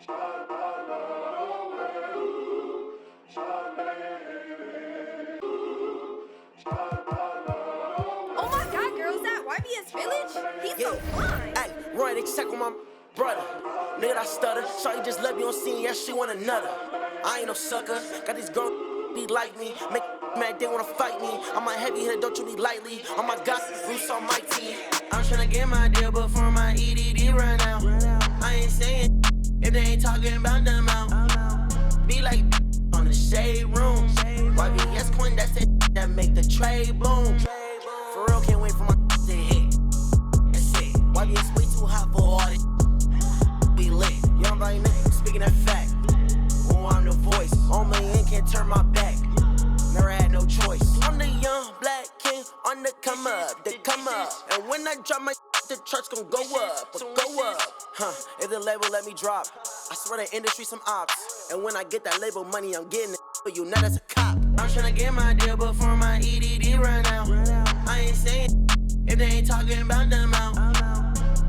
Oh my God, girl, is that YBS Village? He's so fine. Ay, Roy, they check on my brother. Nigga, I stutter. Shawty just let me on scene, yeah, she want another. I ain't no sucker. Got these girls be like me. Make mad, they wanna fight me. I'm a heavy hitter, don't you be lightly. On my gossip, Bruce on my team. I'm tryna get my deal, but for my EDD right now. I ain't saying if they ain't talking about them out. Be like on the shade room. YBS Quinn, that's it that make the trade boom. For real, can't wait for my to hit. That's it. YBS way too hot for all this. Be lit. Young body nigga speaking that fact. Oh, I'm the voice. On my end, can't turn my back. Never had no choice. I'm the young black king on the come up, they come up. And when I drop my the charts gon' go up, go up. If the label let me drop, I swear the industry some ops. And when I get that label money, I'm getting it for you, not as a cop. I'm tryna get my deal, but for my EDD right now. I ain't saying if they ain't talking about them out.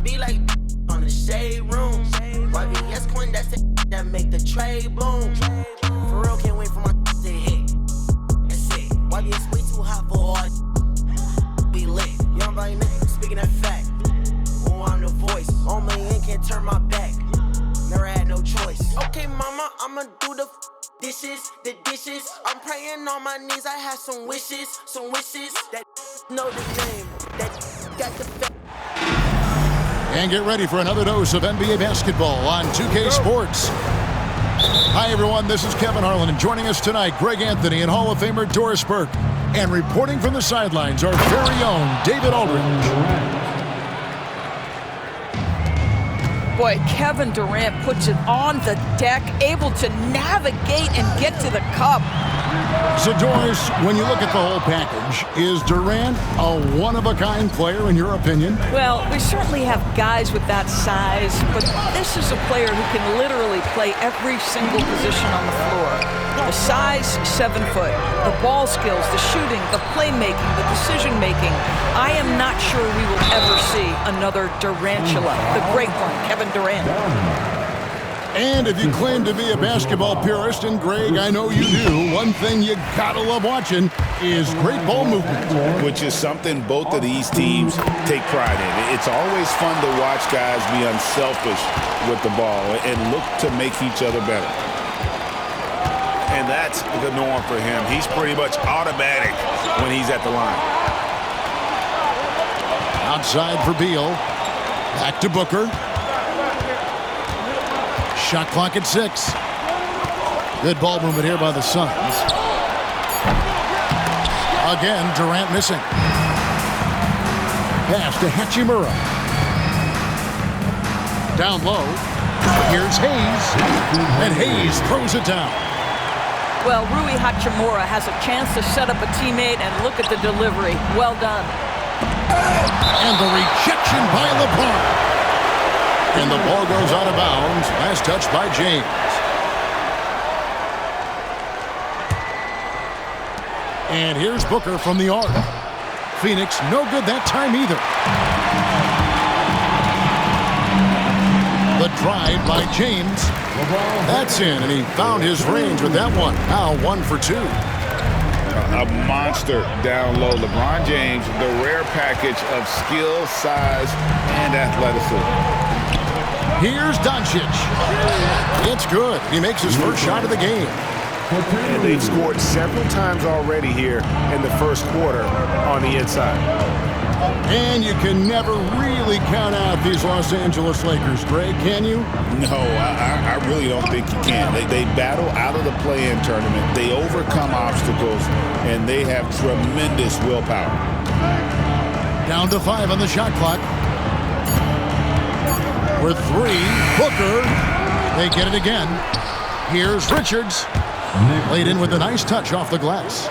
Be like on the shade room. YBS Quinn, that's it that make the trade boom. For real, can't wait for my to hit. That's it. YBS way too hot for all this. Be lit. Young body nigga speaking that fact. Oh, I'm the voice. On my end, can't turn my back. Never had no choice. Okay, mama, I'ma do the dishes. I'm praying on my knees. I have some wishes that know the name. That got the fact. And get ready for another dose of NBA basketball on 2K Sports. Hi, everyone. This is Kevin Harlan, and joining us tonight, Greg Anthony and Hall of Famer Doris Burke. And reporting from the sidelines, our very own David Aldridge. Boy, Kevin Durant puts it on the deck, able to navigate and get to the cup. So, Doris, when you look at the whole package, is Durant a one-of-a-kind player in your opinion? Well, we certainly have guys with that size, but this is a player who can literally play every single position on the floor. The size, 7 foot. The ball skills, the shooting, the playmaking, the decision-making. I am not sure we will ever see another Durantula, the great one, Kevin Durant. And if you claim to be a basketball purist, and Greg, I know you do, one thing you gotta love watching is great ball movement. Which is something both of these teams take pride in. It's always fun to watch guys be unselfish with the ball and look to make each other better. And that's the norm for him. He's pretty much automatic when he's at the line. Outside for Beal. Back to Booker. Shot clock at 6. Good ball movement here by the Suns. Again, Durant missing. Pass to Hachimura. Down low. Here's Hayes. And Hayes throws it down. Well, Rui Hachimura has a chance to set up a teammate, and look at the delivery. Well done. And the rejection by LeBron. And the ball goes out of bounds. Last touch by James. And here's Booker from the arc. Phoenix no good that time either. The drive by James. That's in, and he found his range with that one. Now 1 for 2. A monster down low. LeBron James, the rare package of skill, size, and athleticism. Here's Doncic. It's good. He makes his first shot of the game. And they've scored several times already here in the first quarter on the inside. And you can never really count out these Los Angeles Lakers, Greg, can you? No, I really don't think you can. They battle out of the play-in tournament. They overcome obstacles, and they have tremendous willpower. Down to 5 on the shot clock. With 3, Booker. They get it again. Here's Richards. Laid in with a nice touch off the glass.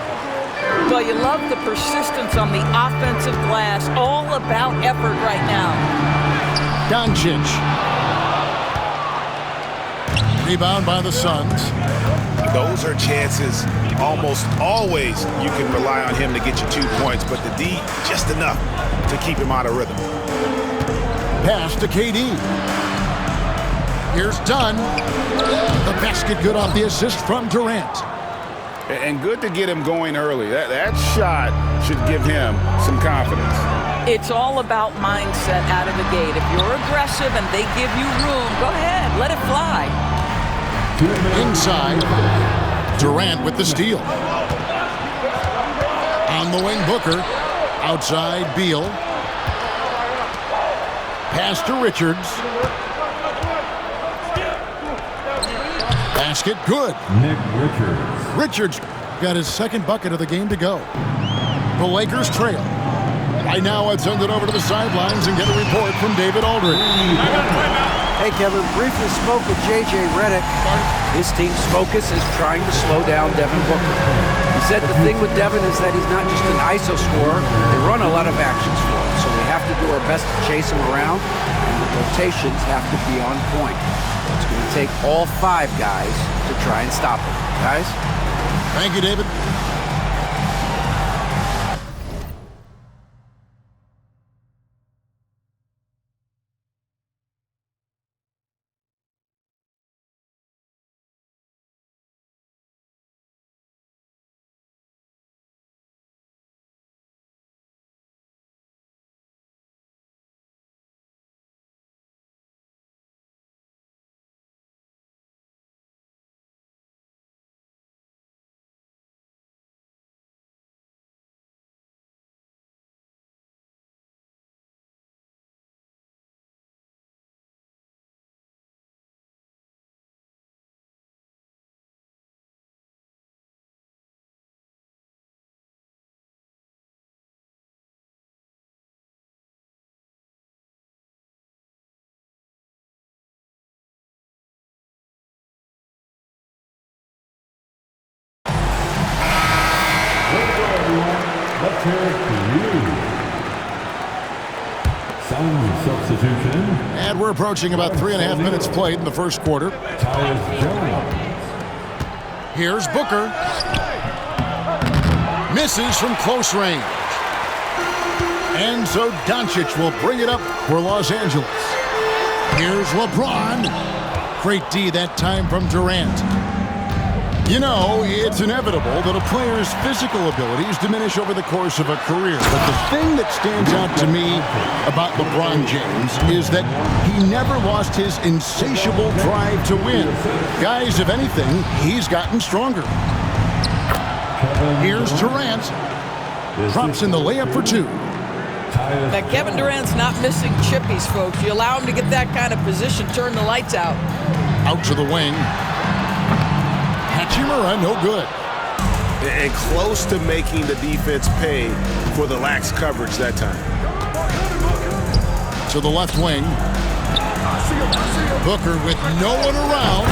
Well, you love the persistence on the offensive glass. All about effort right now. Doncic. Rebound by the Suns. Those are chances almost always you can rely on him to get you 2 points, but the D, just enough to keep him out of rhythm. Pass to KD. Here's Dunn. The basket good off the assist from Durant. And good to get him going early. That shot should give him some confidence. It's all about mindset out of the gate. If you're aggressive and they give you room, go ahead, let it fly. Inside, Durant with the steal. On the wing, Booker. Outside, Beal. Pass to Richards. Basket good. Nick Richards. Richards got his second bucket of the game to go. The Lakers trail. Right now, let's send it over to the sidelines and get a report from David Aldridge. Hey, Kevin, briefly spoke with J.J. Redick. His team's focus is trying to slow down Devin Booker. He said the thing with Devin is that he's not just an ISO scorer. They run a lot of actions for him, so we have to do our best to chase him around, and the rotations have to be on point. It's going to take all 5 guys to try and stop him. Guys? Thank you, David. Let's hear it for you. Some substitution. And we're approaching about 3.5 minutes played in the first quarter. Tyus Jones. Here's Booker. Misses from close range. And so Doncic will bring it up for Los Angeles. Here's LeBron. Great D that time from Durant. You know, it's inevitable that a player's physical abilities diminish over the course of a career. But the thing that stands out to me about LeBron James is that he never lost his insatiable drive to win. Guys, if anything, he's gotten stronger. Here's Durant. Drops in the layup for 2. Now, Kevin Durant's not missing chippies, folks. You allow him to get that kind of position, turn the lights out. Out to the wing. Hachimura, no good. And close to making the defense pay for the lax coverage that time. To the left wing. Booker with no one around.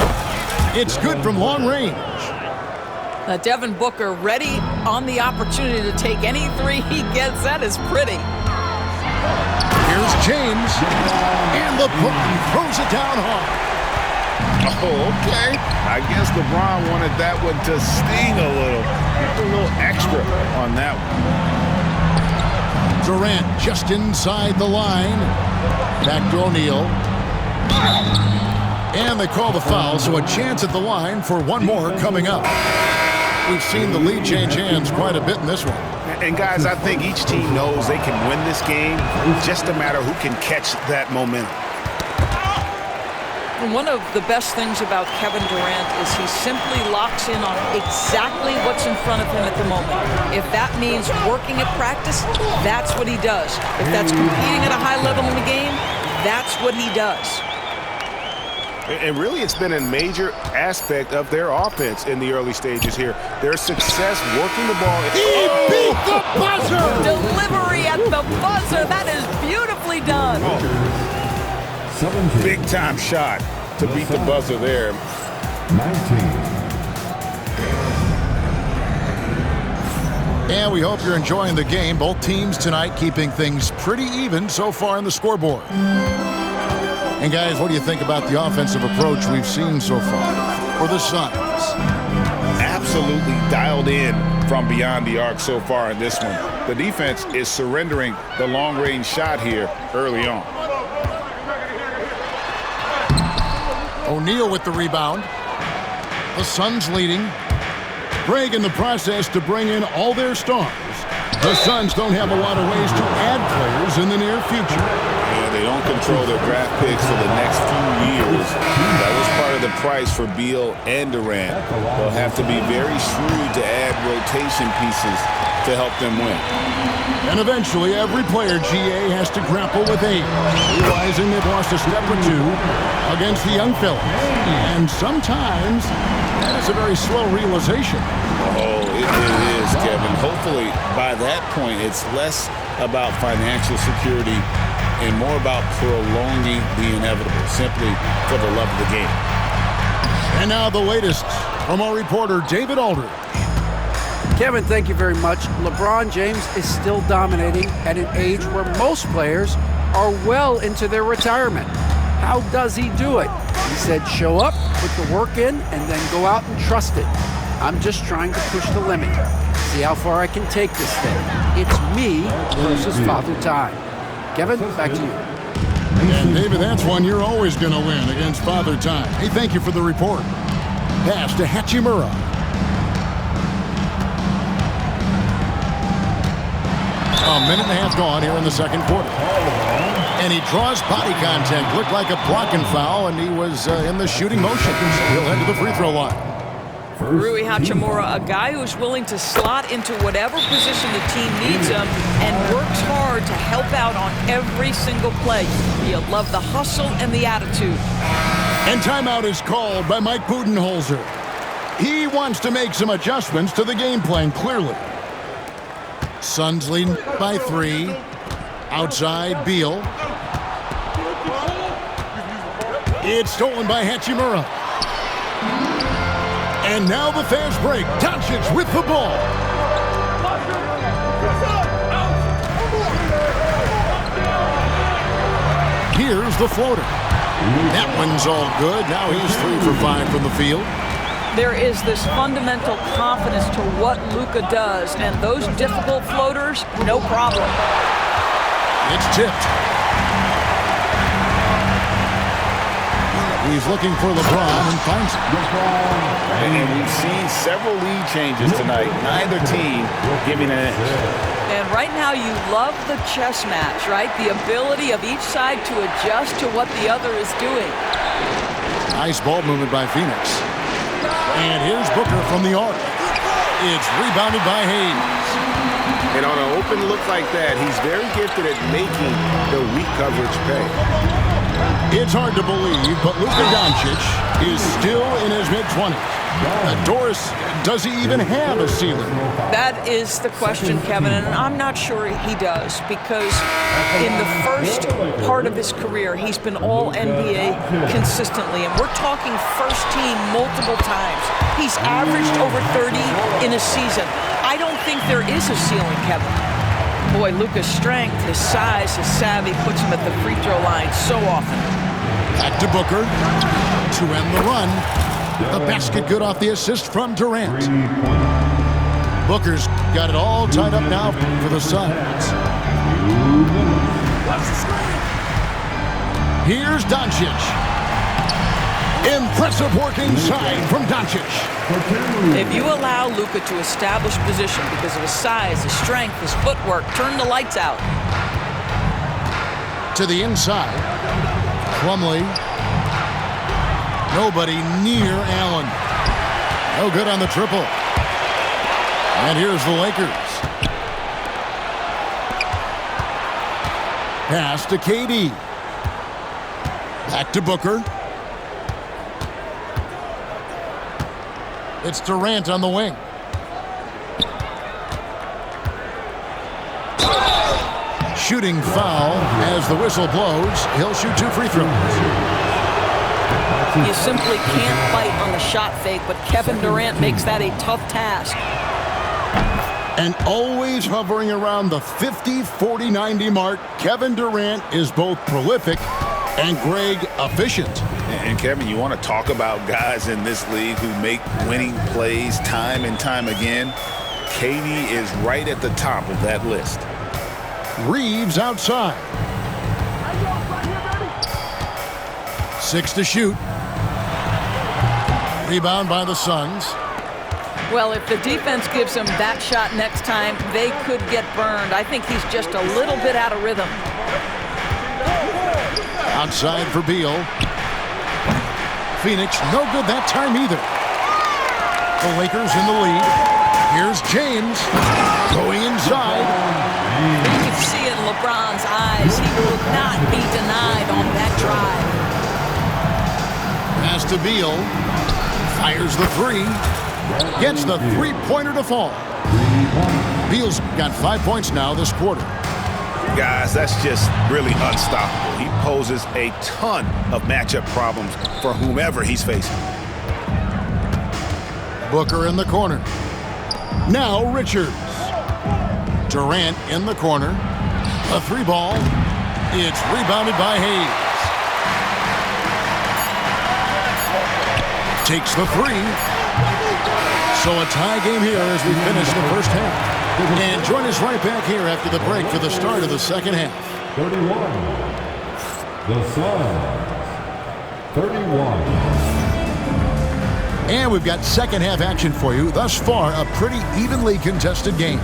It's good from long range. Devin Booker ready on the opportunity to take any 3 he gets. That is pretty. Here's James. And LeBron throws it down hard. Oh, okay. I guess LeBron wanted that one to sting a little. A little extra on that one. Durant just inside the line. Back to O'Neal. And they call the foul, so a chance at the line for one more coming up. We've seen the lead change hands quite a bit in this one. And guys, I think each team knows they can win this game. Just a matter who can catch that momentum. And one of the best things about Kevin Durant is he simply locks in on exactly what's in front of him at the moment. If that means working at practice, that's what he does. If that's competing at a high level in the game, that's what he does. And really, it's been a major aspect of their offense in the early stages here. Their success working the ball. He beat the buzzer! Delivery at the buzzer. That is beautifully done. Big time shot to beat the buzzer there. 19. And we hope you're enjoying the game. Both teams tonight keeping things pretty even so far on the scoreboard. And guys, what do you think about the offensive approach we've seen so far for the Suns? Absolutely dialed in from beyond the arc so far in this one. The defense is surrendering the long-range shot here early on. O'Neal with the rebound. The Suns leading. Greg in the process to bring in all their stars. The Suns don't have a lot of ways to add players in the near future. Yeah, they don't control their draft picks for the next few years. That was part of the price for Beal and Durant. They'll have to be very shrewd to add rotation pieces to help them win. And eventually, every player, GA, has to grapple with age, realizing they've lost a step or two against the young fellas. And sometimes, that's a very slow realization. Oh, it is, Kevin. Hopefully, by that point, it's less about financial security and more about prolonging the inevitable, simply for the love of the game. And now the latest from our reporter, David Aldridge. Kevin, thank you very much. LeBron James is still dominating at an age where most players are well into their retirement. How does he do it? He said, show up, put the work in, and then go out and trust it. I'm just trying to push the limit, see how far I can take this thing. It's me versus Father Time. Kevin, back to you. And David, that's one you're always going to win against Father Time. Hey, thank you for the report. Pass to Hachimura. A minute and a half gone here in the second quarter. And he draws body contact. Looked like a blocking foul, and he was in the shooting motion. So he'll head to the free throw line. Rui Hachimura, a guy who's willing to slot into whatever position the team needs him and works hard to help out on every single play. You'll love the hustle and the attitude. And timeout is called by Mike Budenholzer. He wants to make some adjustments to the game plan, clearly. Suns leading by 3. Outside, Beal. It's stolen by Hachimura. And now the fast break. Doncic with the ball. Here's the floater. That one's all good. Now he's 3 for 5 from the field. There is this fundamental confidence to what Luka does, and those difficult floaters, no problem. It's tipped. He's looking for LeBron and finds it. And we've seen several lead changes tonight. Neither team giving an inch. And right now you love the chess match, right? The ability of each side to adjust to what the other is doing. Nice ball movement by Phoenix. And here's Booker from the arc. It's rebounded by Hayes. And on an open look like that, he's very gifted at making the weak coverage pay. It's hard to believe, but Luka Doncic is still in his mid-20s. Doris, does he even have a ceiling? That is the question, Kevin, and I'm not sure he does, because in the first part of his career, he's been all NBA consistently, and we're talking first team multiple times. He's averaged over 30 in a season. I don't think there is a ceiling, Kevin. Boy, Luka's strength, his size, his savvy puts him at the free throw line so often. Back to Booker to end the run. The basket good off the assist from Durant. Booker's got it all tied up now for the Suns. Here's Doncic. Impressive work inside from Doncic. If you allow Luka to establish position because of his size, his strength, his footwork, turn the lights out. To the inside. Plumlee. Nobody near Allen. No good on the triple. And here's the Lakers. Pass to KD. Back to Booker. It's Durant on the wing. Shooting foul as the whistle blows. He'll shoot 2 free throws. You simply can't fight on the shot fake, but Kevin Durant makes that a tough task. And always hovering around the 50, 40, 90 mark, Kevin Durant is both prolific and Greg efficient. And Kevin, you want to talk about guys in this league who make winning plays time and time again? KD is right at the top of that list. Reeves outside. 6 to shoot. Rebound by the Suns. Well, if the defense gives him that shot next time, they could get burned. I think he's just a little bit out of rhythm. Outside for Beal. Phoenix, no good that time either. The Lakers in the lead. Here's James going inside. You can see it in LeBron's eyes. He will not be denied on that drive. Pass to Beal. Fires the three. Gets the three-pointer to fall. Beal's got 5 points now this quarter. Guys, that's just really unstoppable. He poses a ton of matchup problems for whomever he's facing. Booker in the corner. Now Richards. Durant in the corner. A three ball. It's rebounded by Hayes. Takes the three. So a tie game here as we finish the first half. And join us right back here after the break for the start of the second half. 31. The Suns. 31. And we've got second half action for you. Thus far, a pretty evenly contested game.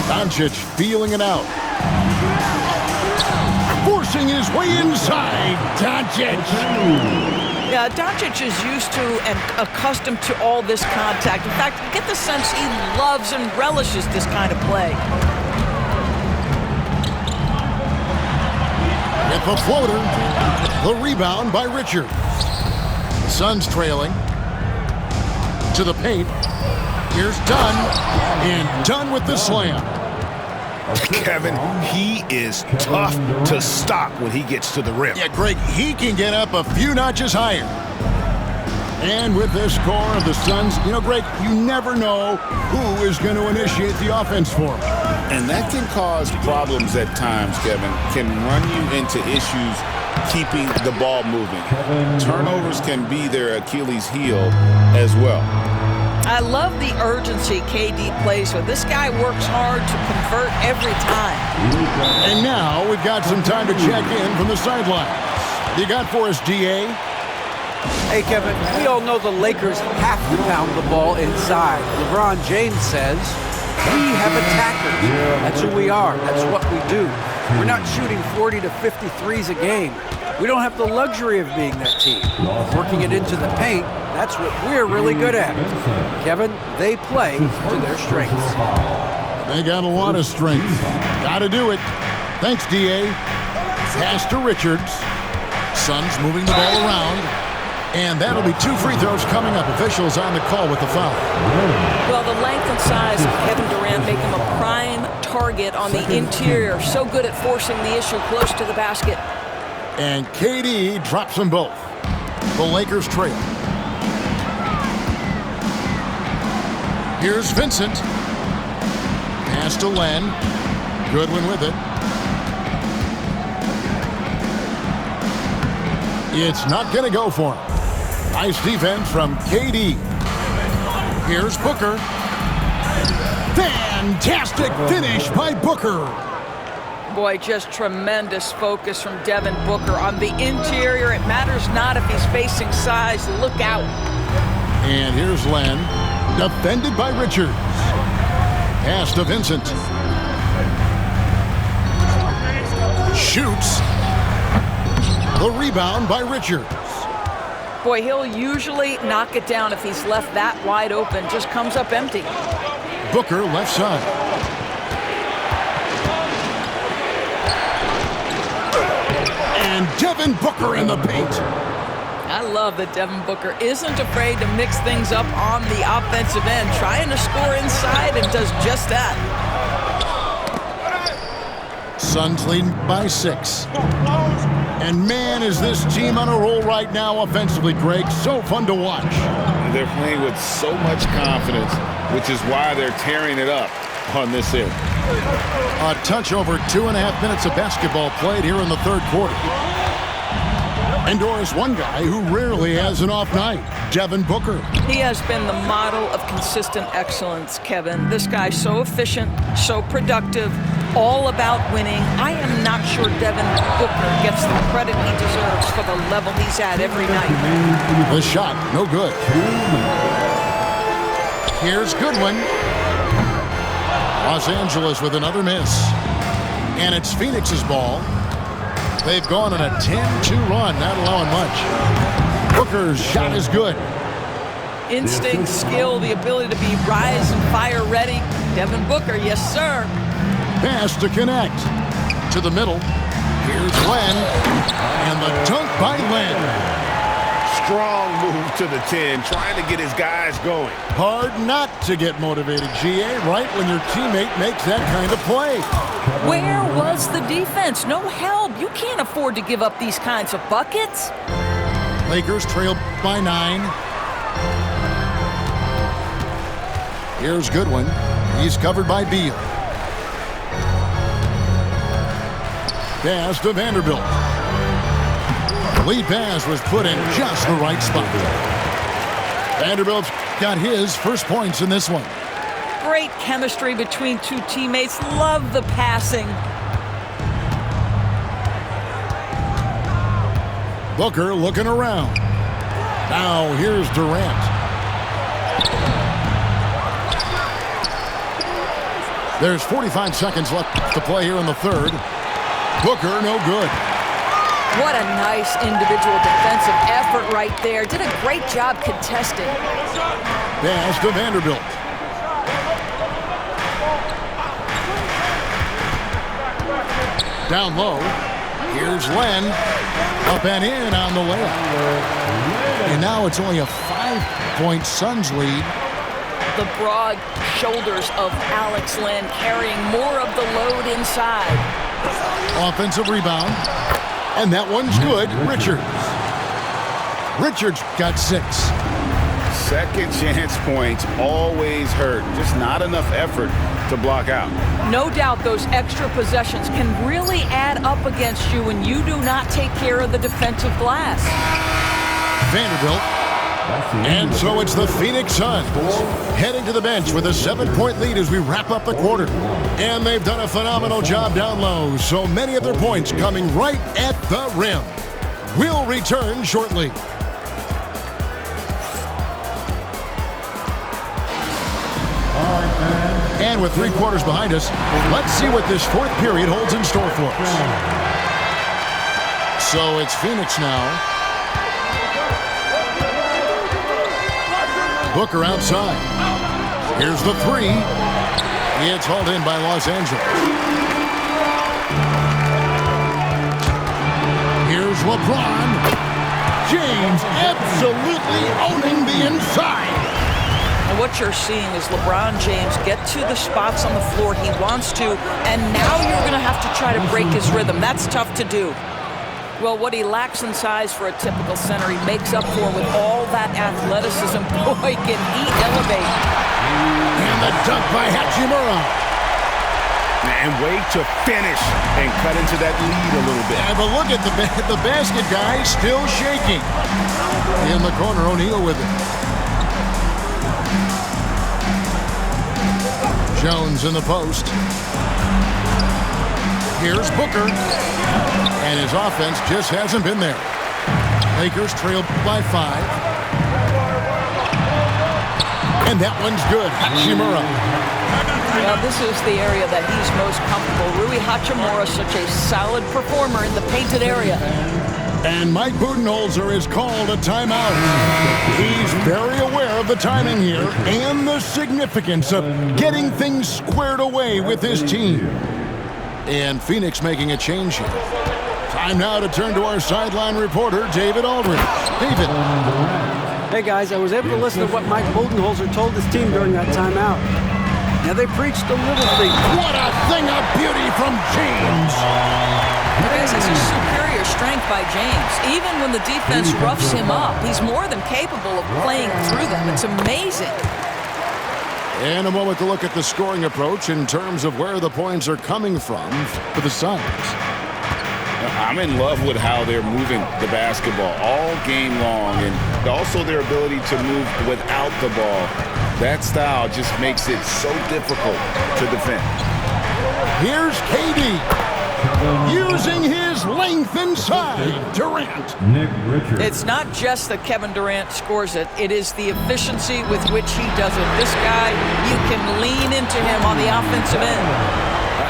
Doncic feeling it out. Forcing his way inside. Doncic. Yeah, Doncic is used to and accustomed to all this contact. In fact, you get the sense he loves and relishes this kind of play. With the floater, the rebound by Richards. The Suns trailing. To the paint. Here's Dunn. And Dunn with the slam. Kevin, he is tough to stop when he gets to the rim. Yeah, Greg, he can get up a few notches higher. And with this score of the Suns, you know, Greg, you never know who is going to initiate the offense for them. And that can cause problems at times, Kevin. Can run you into issues keeping the ball moving. Turnovers can be their Achilles heel as well. I love the urgency KD plays with. This guy works hard to convert every time. And now we've got some time to check in from the sidelines. You got for us, DA? Hey, Kevin, we all know the Lakers have to pound the ball inside. LeBron James says, we have attackers. That's who we are. That's what we do. We're not shooting 40 to 50 threes a game. We don't have the luxury of being that team. Working it into the paint, that's what we're really good at. Kevin, they play to their strengths. They got a lot of strength. Got to do it. Thanks, DA. Pass to Richards. Suns moving the ball around. And that'll be 2 free throws coming up. Officials on the call with the foul. Well, the length and size of Kevin Durant make him a prime target on the interior. So good at forcing the issue close to the basket. And KD drops them both. The Lakers trail. Here's Vincent. Pass to Len. Goodwin with it. It's not going to go for him. Nice defense from KD. Here's Booker. Fantastic finish by Booker. Boy, just tremendous focus from Devin Booker. On the interior, it matters not if he's facing size. Look out. And here's Len. Defended by Richards. Pass to Vincent. Shoots. The rebound by Richards. Boy, he'll usually knock it down if he's left that wide open. Just comes up empty. Booker left side. And Devin Booker in the paint. I love that Devin Booker isn't afraid to mix things up on the offensive end, trying to score inside and does just that. Suns leading by 6. And man, is this team on a roll right now offensively, Greg. So fun to watch. They're playing with so much confidence, which is why they're tearing it up on this end. A touch over 2.5 minutes of basketball played here in the third quarter. And Doris, one guy who rarely has an off night, Devin Booker. He has been the model of consistent excellence, Kevin. This guy's so efficient, so productive, all about winning. I am not sure Devin Booker gets the credit he deserves for the level he's at every night. The shot, no good. Here's Goodwin. Los Angeles with another miss. And it's Phoenix's ball. They've gone on a 10-2 run, not allowing much. Booker's shot is good. Instinct, skill, the ability to be rise and fire ready. Devin Booker, yes, sir. Pass to connect. To the middle. Here's Len. And the dunk by Len. Strong move to the 10, trying to get his guys going. Hard not to get motivated, GA, right when your teammate makes that kind of play. Where was the defense? No help. You can't afford to give up these kinds of buckets. Lakers trail by 9. Here's Goodwin. He's covered by Beal. Pass to Vanderbilt. The lead pass was put in just the right spot. Vanderbilt's got his first points in this one. Great chemistry between two teammates. Love the passing. Booker looking around. Now here's Durant. There's 45 seconds left to play here in the third. Booker, no good. What a nice individual defensive effort right there. Did a great job contesting. Pass to Vanderbilt. Down low. Here's Len. Up and in on the layup. And now it's only a 5-point Suns lead. The broad shoulders of Alex Len carrying more of the load inside. Offensive rebound. And that one's good. Richards got 6. Second chance points always hurt. Just not enough effort to block out. No doubt those extra possessions can really add up against you when you do not take care of the defensive glass. Vanderbilt. And so it's the Phoenix Suns heading to the bench with a 7-point lead as we wrap up the quarter. And they've done a phenomenal job down low, so many of their points coming right at the rim. We'll return shortly. And with 3 quarters behind us, let's see what this fourth period holds in store for us. So it's Phoenix now. Booker outside. Here's the 3. It's hauled in by Los Angeles. Here's LeBron. James absolutely owning the inside. And what you're seeing is LeBron James get to the spots on the floor he wants to, and now you're going to have to try to break his rhythm. That's tough to do. Well, what he lacks in size for a typical center, he makes up for with all that athleticism. Boy, can he elevate. And the dunk by Hachimura. And way to finish and cut into that lead a little bit. Yeah, but look at the basket guy still shaking. In the corner, O'Neal with it. Jones in the post. Here's Booker. And his offense just hasn't been there. Lakers trail by 5. And that one's good. Hachimura. Well, this is the area that he's most comfortable. Rui Hachimura, such a solid performer in the painted area. And Mike Budenholzer is called a timeout. He's very aware of the timing here and the significance of getting things squared away with his team. And Phoenix making a change here. Time now to turn to our sideline reporter, David Aldridge. David. Hey, guys, I was able to listen to what Mike Budenholzer told his team during that timeout. Now, they preached a little thing. What a thing of beauty from James. This is a superior strength by James. Even when the defense roughs him up, he's more than capable of playing through them. It's amazing. In a moment to look at the scoring approach in terms of where the points are coming from for the Suns. I'm in love with how they're moving the basketball all game long, and also their ability to move without the ball. That style just makes it so difficult to defend. Here's KD using his length inside. Durant. Nick Richards. It's not just that Kevin Durant scores it. It is the efficiency with which he does it. This guy, you can lean into him on the offensive end.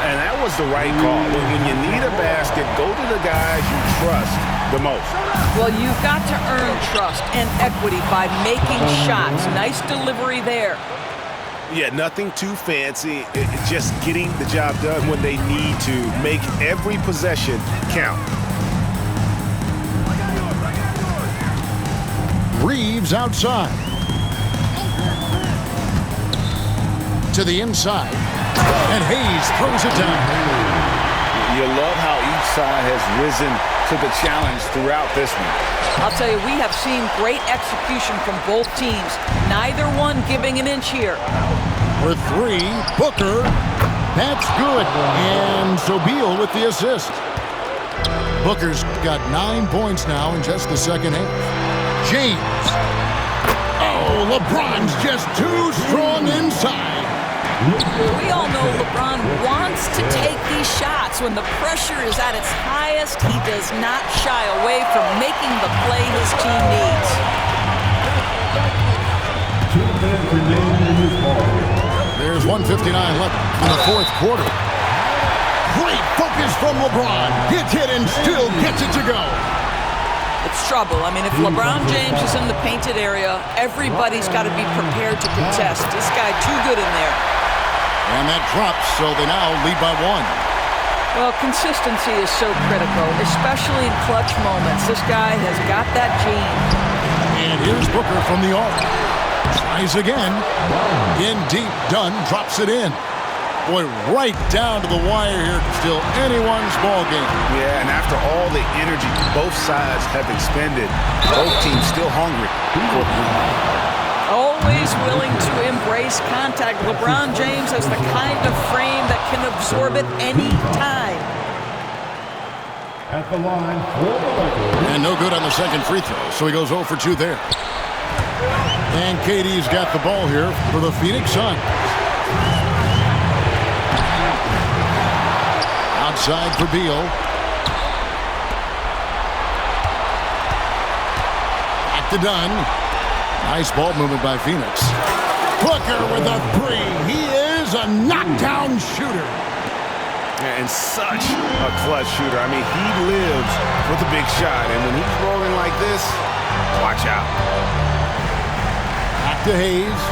And that was the right call. When you need a basket, go to the guys you trust the most. Well, you've got to earn trust and equity by making shots. Nice delivery there. Yeah, nothing too fancy. Just getting the job done when they need to. Make every possession count. Reeves outside. To the inside. And Hayes throws it down. You love how each side has risen to the challenge throughout this one. I'll tell you, we have seen great execution from both teams. Neither one giving an inch here. For three, Booker. That's good. And Sobel with the assist. Booker's got 9 points now in just the second half. James. Oh, LeBron's just too strong inside. We all know LeBron wants to take these shots. When the pressure is at its highest, he does not shy away from making the play his team needs. 2 minutes remaining in this ball. There's 1:59 left in the fourth quarter. Great focus from LeBron. Gets hit and still gets it to go. It's trouble. I mean, if LeBron James is in the painted area, everybody's got to be prepared to contest. This guy too good in there. And that drops, so they now lead by 1. Well, consistency is so critical, especially in clutch moments. This guy has got that gene. And here's Booker from the arc. Tries again. In deep. Dunn drops it in. Boy, right down to the wire here. Still anyone's ball game. Yeah, and after all the energy both sides have expended, both teams still hungry. Always willing to embrace contact. LeBron James has the kind of frame that can absorb it any time. At the line for the Lakers. And no good on the second free throw, so he goes 0 for 2 there. And KD's got the ball here for the Phoenix Suns. Outside for Beal. Back to Dunn. Nice ball movement by Phoenix. Booker with a 3. He is a knockdown shooter. And such a clutch shooter. I mean, he lives with a big shot. And when he's rolling like this, watch out. Back to Hayes.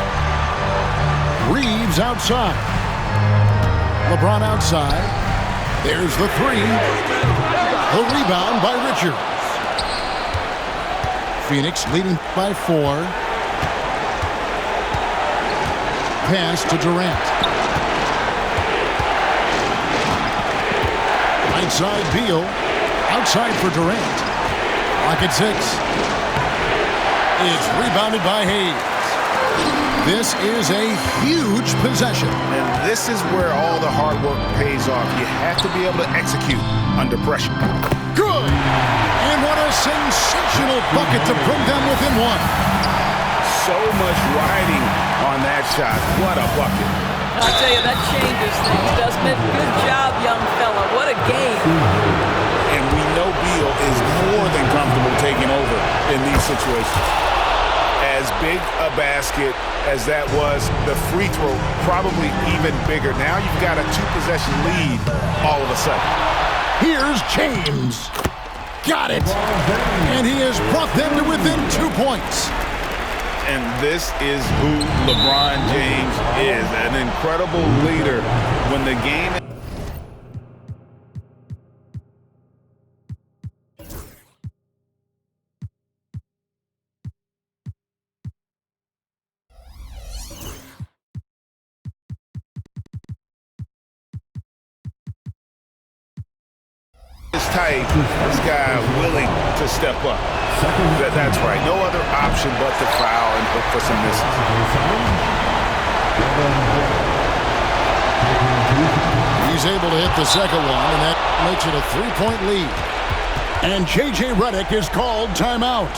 Reeves outside. LeBron outside. There's the 3. The rebound by Richards. Phoenix leading by 4. Pass to Durant. Right side Beal. Outside for Durant. Rocket 6. It's rebounded by Hayes. This is a huge possession. And this is where all the hard work pays off. You have to be able to execute under pressure. Good! And what a sensational bucket to bring them within 1. So much riding on that shot. What a bucket. I'll tell you, that changes things, doesn't it? Good job, young fella. What a game. And we know Beal is more than comfortable taking over in these situations. As big a basket as that was, the free throw probably even bigger. Now you've got a 2-possession lead all of a sudden. Here's James. Got it. And he has brought them to within 2 points. And this is who LeBron James is, an incredible leader when the game. It's tight. This guy willing to step up. That's right. No other option but to foul and look for some misses. He's able to hit the second one, and that makes it a 3-point lead. And J.J. Redick is called timeout.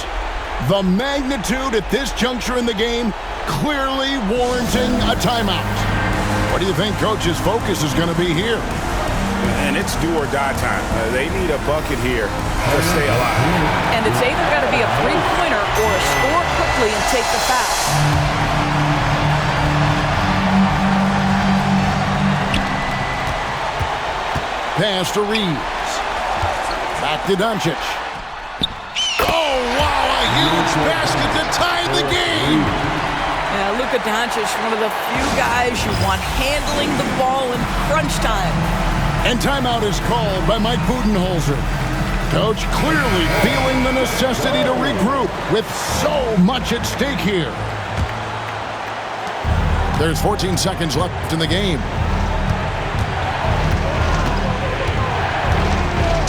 The magnitude at this juncture in the game clearly warranting a timeout. What do you think Coach's focus is going to be here? And it's do or die time. They need a bucket here to stay alive. And it's either got to be a three-pointer or a score quickly and take the foul. Pass to Reeves. Back to Doncic. Oh, wow, a huge basket to tie the game. Yeah, Luka Doncic, one of the few guys you want handling the ball in crunch time. And timeout is called by Mike Budenholzer. Coach clearly feeling the necessity to regroup with so much at stake here. There's 14 seconds left in the game.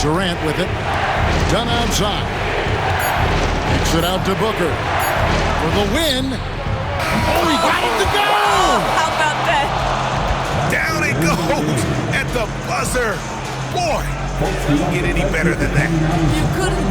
Durant with it. Done outside. Kicks it out to Booker. For the win. Oh, he got it to go! Oh, how about that? Down it goes at the buzzer. Boy, couldn't get any better than that. You couldn't